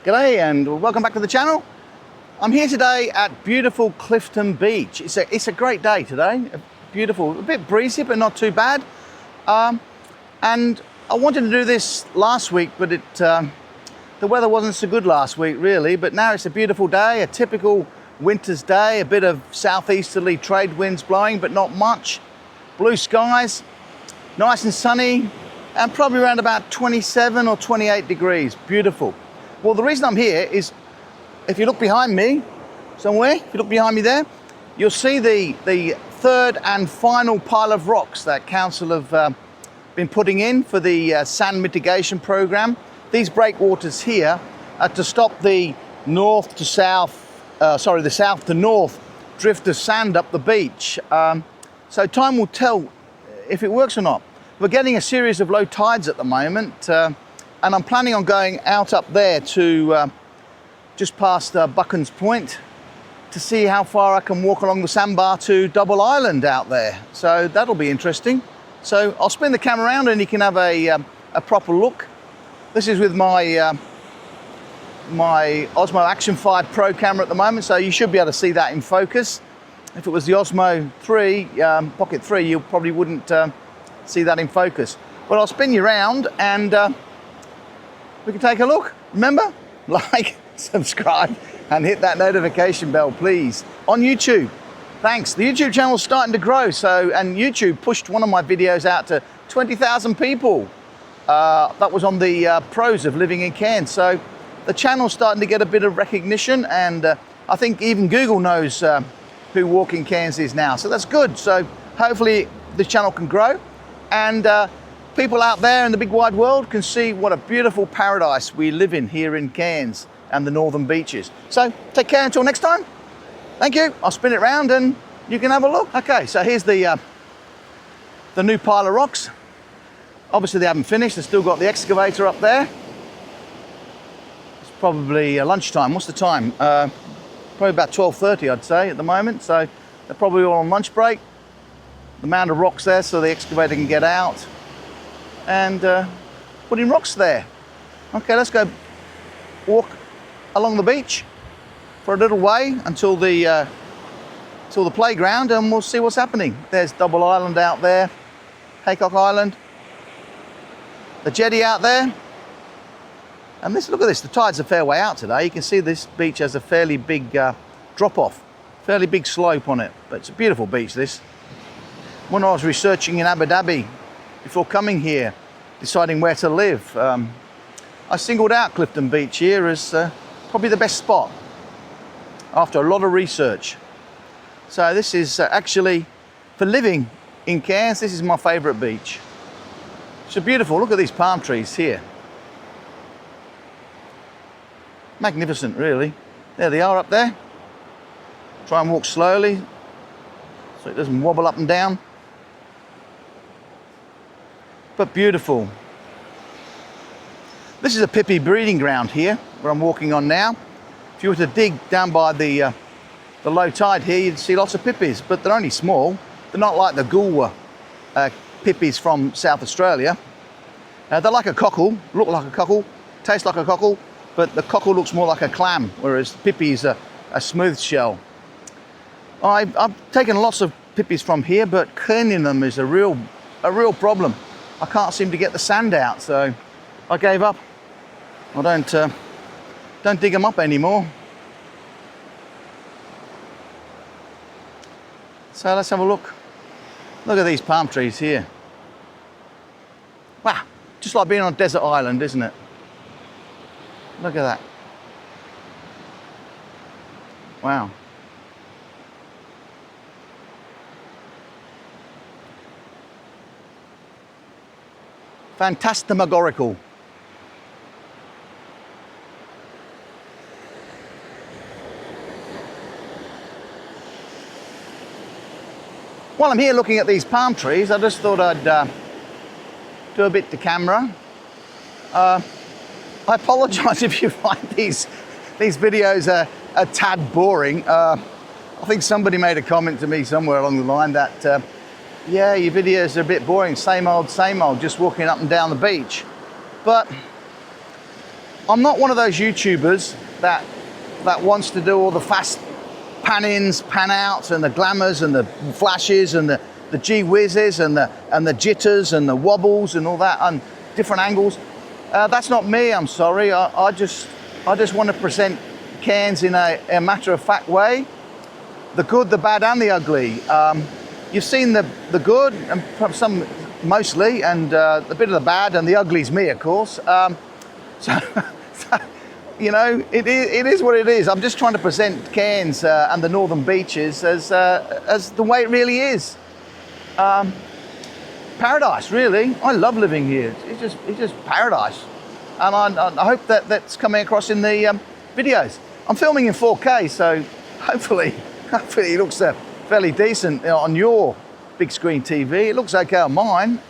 G'day and welcome back to the channel. I'm here today at beautiful Clifton Beach. It's a great day today, beautiful, a bit breezy but not too bad. And I wanted to do this last week, but the weather wasn't so good last week really, but now it's a beautiful day, a typical winter's day, a bit of southeasterly trade winds blowing but not much, blue skies, nice and sunny, and probably around about 27 or 28 degrees, beautiful. Well, the reason I'm here is, if you look behind me somewhere, if you look behind me there, you'll see the third and final pile of rocks that council have been putting in for the sand mitigation program. These breakwaters here are to stop the north to south, the south to north drift of sand up the beach. So time will tell if it works or not. We're getting a series of low tides at the moment, and I'm planning on going out up there to just past Buchan's Point to see how far I can walk along the sandbar to Double Island out there. So that'll be interesting. So I'll spin the camera around and you can have a proper look. This is with my my Osmo Action 5 Pro camera at the moment, so you should be able to see that in focus. If it was the Osmo 3, Pocket 3, you probably wouldn't see that in focus. But I'll spin you around and we can take a look. Remember, like, subscribe and hit that notification bell, please. On YouTube, thanks. The YouTube channel's starting to grow, and YouTube pushed one of my videos out to 20,000 people. That was on the pros of living in Cairns. So the channel's starting to get a bit of recognition, and I think even Google knows who Walking Cairns is now. So that's good. So hopefully the channel can grow, and people out there in the big wide world can see what a beautiful paradise we live in here in Cairns and the northern beaches. So take care until next time. Thank you. I'll spin it around and you can have a look. Okay, so here's the new pile of rocks. Obviously they haven't finished. They've still got the excavator up there. It's probably lunchtime. What's the time? Probably about 12:30, I'd say, at the moment. So they're probably all on lunch break. The mound of rocks there so the excavator can get out and put in rocks there. Okay, let's go walk along the beach for a little way until the playground, and we'll see what's happening. There's Double Island out there, Haycock Island, the jetty out there, and look at this, the tide's a fair way out today. You can see this beach has a fairly big drop-off, fairly big slope on it, but it's a beautiful beach, this. When I was researching in Abu Dhabi before coming here, deciding where to live, I singled out Clifton Beach here as probably the best spot after a lot of research. So this is actually, for living in Cairns, this is my favourite beach. It's beautiful. Look at these palm trees here. Magnificent, really. There they are up there. Try and walk slowly so it doesn't wobble up and down. But beautiful. This is a pippy breeding ground here, where I'm walking on now. If you were to dig down by the low tide here, you'd see lots of pippies, but they're only small. They're not like the Gulwa pippies from South Australia. They're like a cockle, look like a cockle, taste like a cockle, but the cockle looks more like a clam, whereas the pippy is a smooth shell. I've taken lots of pippies from here, but cleaning them is a real problem. I can't seem to get the sand out, so I gave up. I don't dig them up anymore. So let's have a look. Look at these palm trees here. Wow, just like being on a desert island, isn't it? Look at that. Wow. Phantasmagorical. While I'm here looking at these palm trees, I just thought I'd do a bit to camera. I apologise if you find these videos a tad boring. I think somebody made a comment to me somewhere along the line that yeah, your videos are a bit boring, same old, just walking up and down the beach. But I'm not one of those YouTubers that wants to do all the fast pan-ins, pan-outs, and the glamours, and the flashes, and the gee whizzes, and the jitters, and the wobbles, and all that, and different angles. That's not me. I'm sorry. I just want to present Cairns in a matter-of-fact way. The good, the bad, and the ugly. You've seen the good, and perhaps some mostly, and a bit of the bad, and the ugly's me, of course. So you know, it is what it is. I'm just trying to present Cairns and the northern beaches as the way it really is. Paradise, really. I love living here. It's just paradise, and I hope that's coming across in the videos. I'm filming in 4K, so hopefully it looks fairly decent on your big screen TV. It looks okay on mine.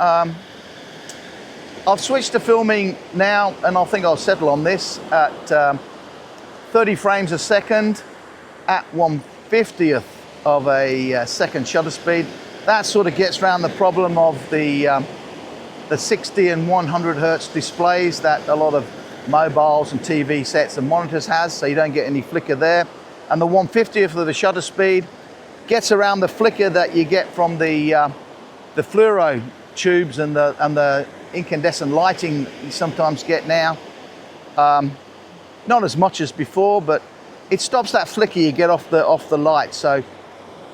I've switched to filming now, and I think I'll settle on this at 30 frames a second at 1/50th of a second shutter speed. That sort of gets around the problem of the 60 and 100 hertz displays that a lot of mobiles and TV sets and monitors has, so you don't get any flicker there. And the 1/50th of the shutter speed gets around the flicker that you get from the fluoro tubes and the incandescent lighting you sometimes get now. Not as much as before, but it stops that flicker you get off the light. So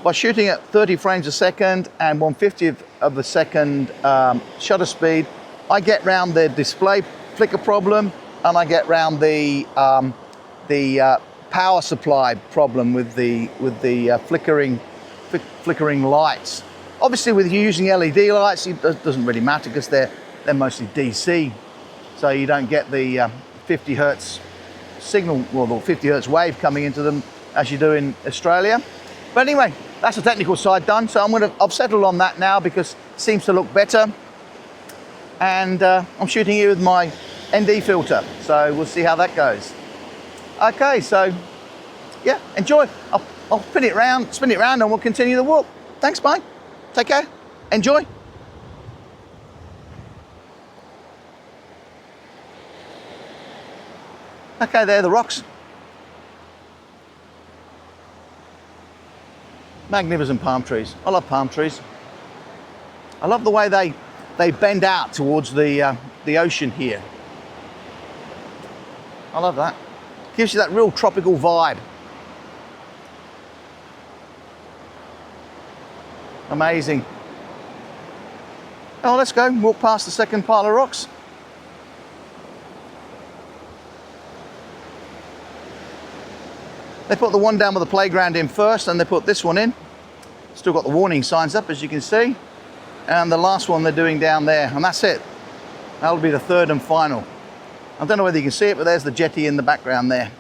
by shooting at 30 frames a second and 1/50th of a second shutter speed, I get round the display flicker problem, and I get round the power supply problem with the flickering lights. Obviously, with you using LED lights, it doesn't really matter because they're mostly DC, so you don't get the 50 hertz signal, well, the 50 hertz wave coming into them as you do in Australia. But anyway, that's the technical side done. So I've settled on that now because it seems to look better, and I'm shooting here with my ND filter. So we'll see how that goes. Okay, so yeah, enjoy. I'll spin it round, and we'll continue the walk. Thanks, mate. Take care. Enjoy. Okay, there are the rocks. Magnificent palm trees. I love palm trees. I love the way they bend out towards the ocean here. I love that. Gives you that real tropical vibe. Amazing. Oh, let's go walk past the second pile of rocks. They put the one down with the playground in first, and they put this one in. Still got the warning signs up, as you can see. And the last one they're doing down there, and that's it. That'll be the third and final. I don't know whether you can see it, but there's the jetty in the background there.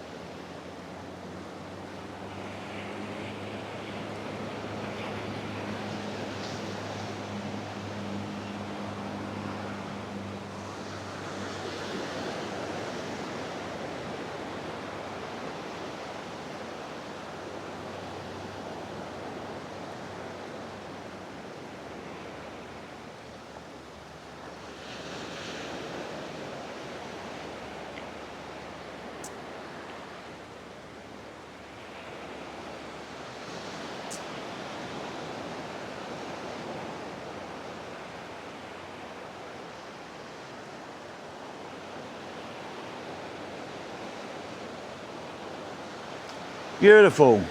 Beautiful.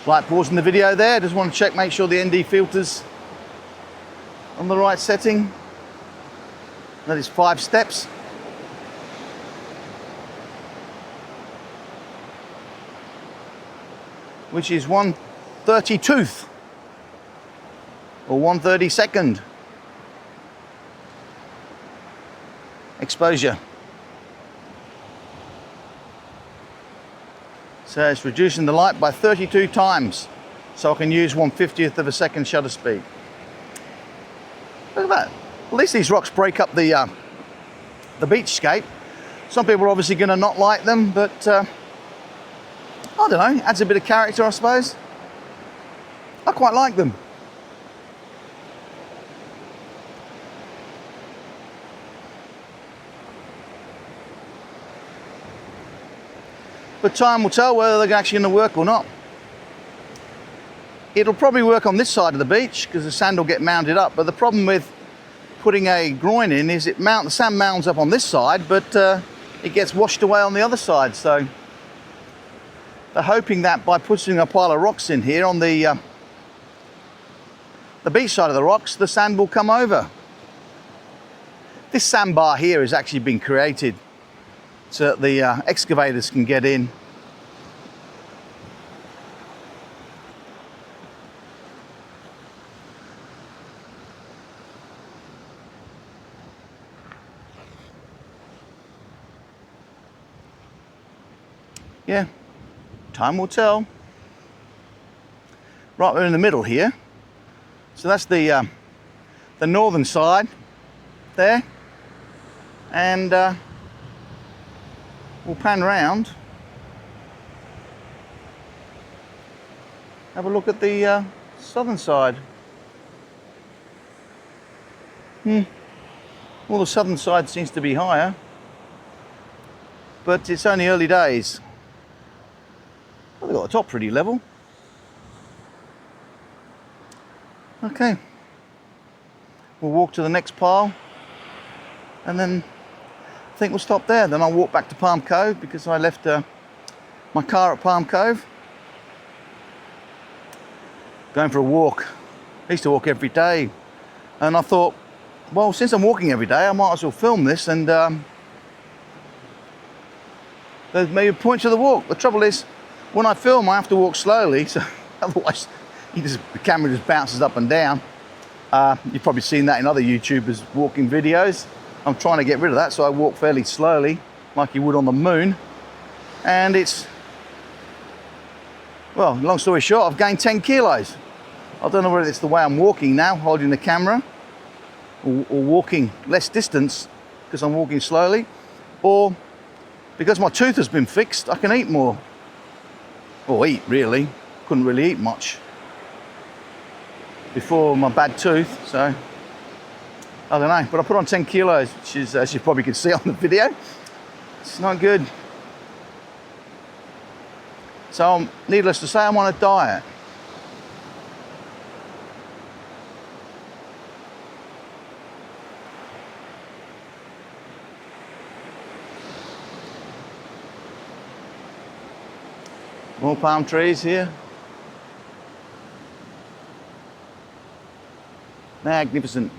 Like pausing the video there, just want to check, make sure the ND filter's on the right setting. That is 5 steps. Which is 1/32th or 1/32nd exposure. So it's reducing the light by 32 times, so I can use 1/50th of a second shutter speed. Look at that. At least these rocks break up the beachscape. Some people are obviously going to not like them, but I don't know, adds a bit of character, I suppose. I quite like them. but time will tell whether they're actually going to work or not. It'll probably work on this side of the beach because the sand will get mounded up, but the problem with putting a groin in is the sand mounds up on this side, but it gets washed away on the other side. So they're hoping that by putting a pile of rocks in here on the beach side of the rocks, the sand will come over. This sandbar here has actually been created so that the excavators can get in. Yeah, time will tell. Right, we're in the middle here. So that's the northern side there. And we'll pan round. Have a look at the southern side. Well, the southern side seems to be higher, but it's only early days. Well, they've got the top pretty level. Okay, we'll walk to the next pile and then I think we'll stop there. Then I'll walk back to Palm Cove because I left my car at Palm Cove. Going for a walk. I used to walk every day and I thought, well, since I'm walking every day, I might as well film this and there's maybe a point to the walk. The trouble is, when I film, I have to walk slowly, so otherwise the camera just bounces up and down. You've probably seen that in other YouTubers walking videos. I'm trying to get rid of that, so I walk fairly slowly, like you would on the moon. And it's, well, long story short, I've gained 10 kilos. I don't know whether it's the way I'm walking now, holding the camera, or walking less distance because I'm walking slowly, or because my tooth has been fixed, I can eat more. Or eat, really. Couldn't really eat much before my bad tooth, so I don't know. But I put on 10 kilos, which is, as you probably can see on the video, it's not good. So needless to say, I'm on a diet. More palm trees here. Magnificent.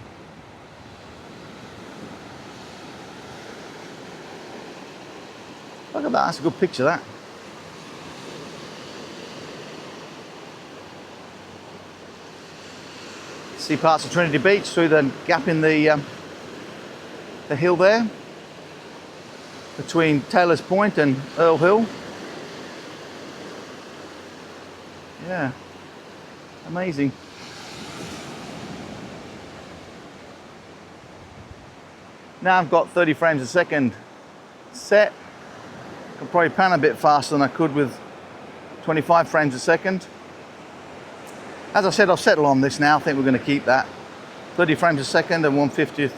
Look at that, that's a good picture, that. See parts of Trinity Beach through the gap in the hill there, between Taylor's Point and Earl Hill. Yeah, amazing. Now I've got 30 frames a second set. I can probably pan a bit faster than I could with 25 frames a second. As I said, I've settled on this now. I think we're going to keep that. 30 frames a second and 1/50th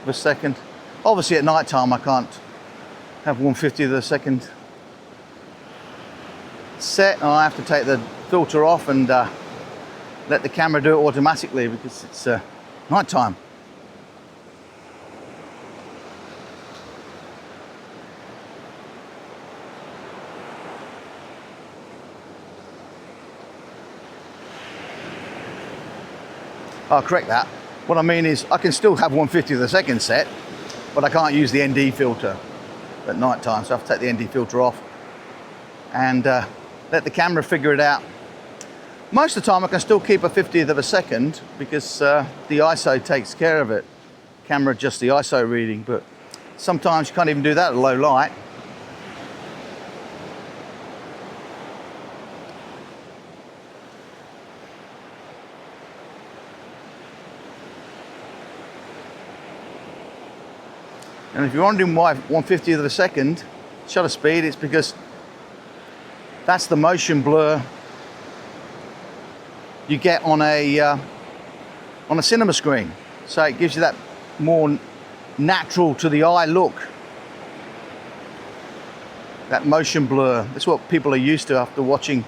of a second. Obviously at night time I can't have 1/50th of a second set, and I have to take the filter off and let the camera do it automatically because it's night time. I'll correct that. What I mean is I can still have 1/50th of a second set, but I can't use the ND filter at night time, so I have to take the ND filter off and let the camera figure it out. Most of the time I can still keep a 50th of a second because the ISO takes care of it. Camera adjusts the ISO reading, but sometimes you can't even do that at low light. And if you're wondering why 1/50th of a second shutter speed, it's because that's the motion blur you get on a cinema screen. So it gives you that more natural to the eye look. that motion blur. That's what people are used to after watching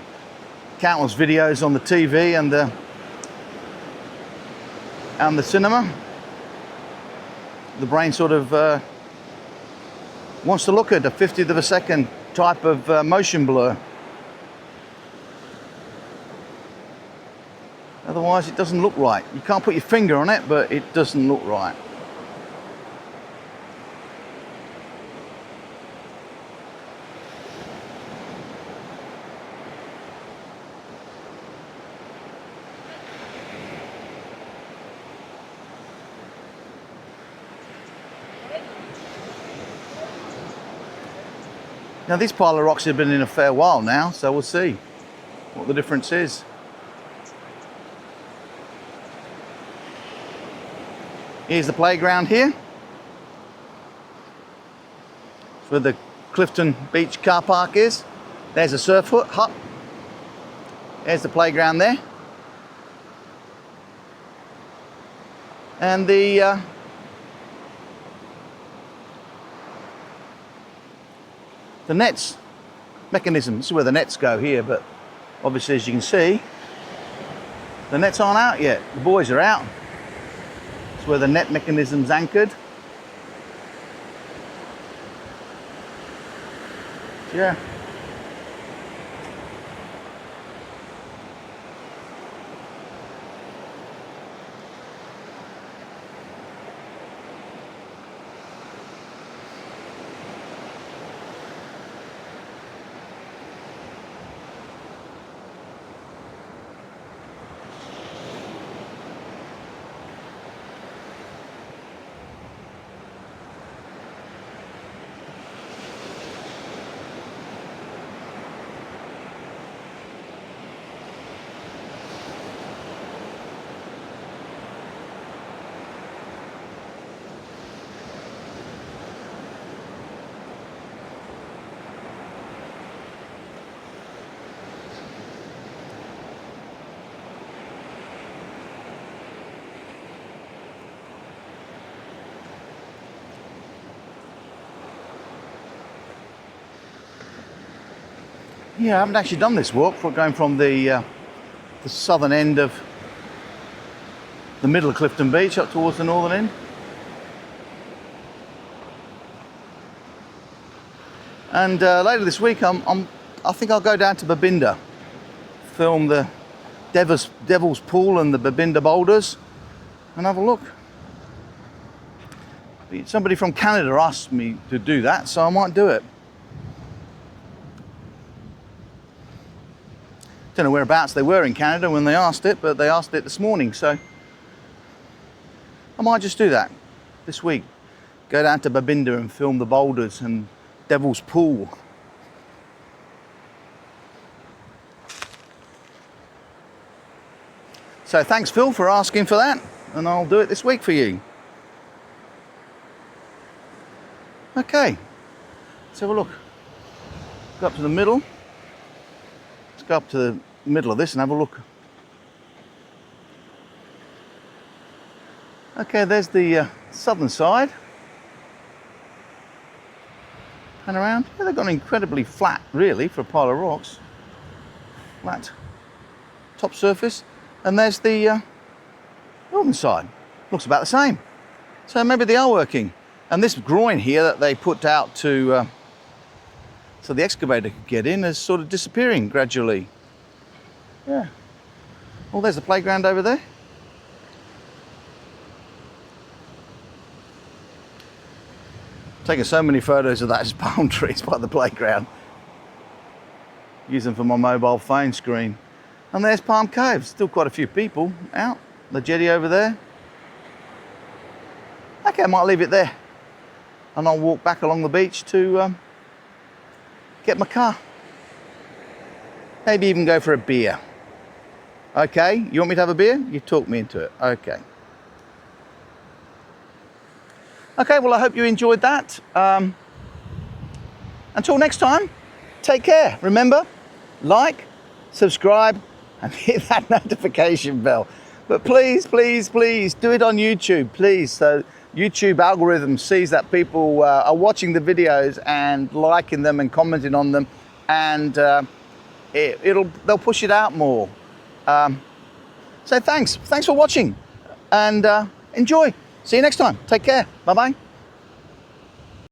countless videos on the TV and the cinema. The brain sort of wants to look at a 50th of a second type of motion blur. Otherwise it doesn't look right. You can't put your finger on it, but it doesn't look right. Now these pile of rocks have been in a fair while now, so we'll see what the difference is. Here's the playground here. It's where the Clifton Beach car park is. There's a surf hut. There's the playground there. And the nets mechanism. This is where the nets go here, but obviously, as you can see, the nets aren't out yet. The buoys are out. It's where the net mechanism's anchored. Yeah. Yeah, I haven't actually done this walk. We're going from the southern end of the middle of Clifton Beach up towards the northern end. And later this week, I think I'll go down to Babinda, film the Devil's Pool and the Babinda boulders, and have a look. Somebody from Canada asked me to do that, so I might do it. Don't know whereabouts they were in Canada when they asked it, but they asked it this morning, so I might just do that this week. Go down to Babinda and film the boulders and Devil's Pool. So thanks, Phil, for asking for that, and I'll do it this week for you. Okay, let's have a look. Go up to the middle. Let's go up to the middle of this and have a look. Okay, there's the southern side. Pan around. Yeah, they've got incredibly flat, really, for a pile of rocks. Flat top surface. And there's the northern side. Looks about the same. So maybe they are working. And this groin here that they put out to so the excavator could get in is sort of disappearing gradually. Yeah. Oh, there's the playground over there. Taking so many photos of that as palm trees by the playground. Use them for my mobile phone screen. And there's Palm Cove. Still quite a few people out. The jetty over there. Okay, I might leave it there. And I'll walk back along the beach to get my car. Maybe even go for a beer. Okay, you want me to have a beer? You talked me into it. Okay. Okay, well, I hope you enjoyed that. Until next time, take care. Remember, like, subscribe, and hit that notification bell. But please, please, please, do it on YouTube, please, so YouTube algorithm sees that people are watching the videos and liking them and commenting on them, and they'll push it out more. So thanks for watching, and enjoy. See you next time. Take care. Bye bye.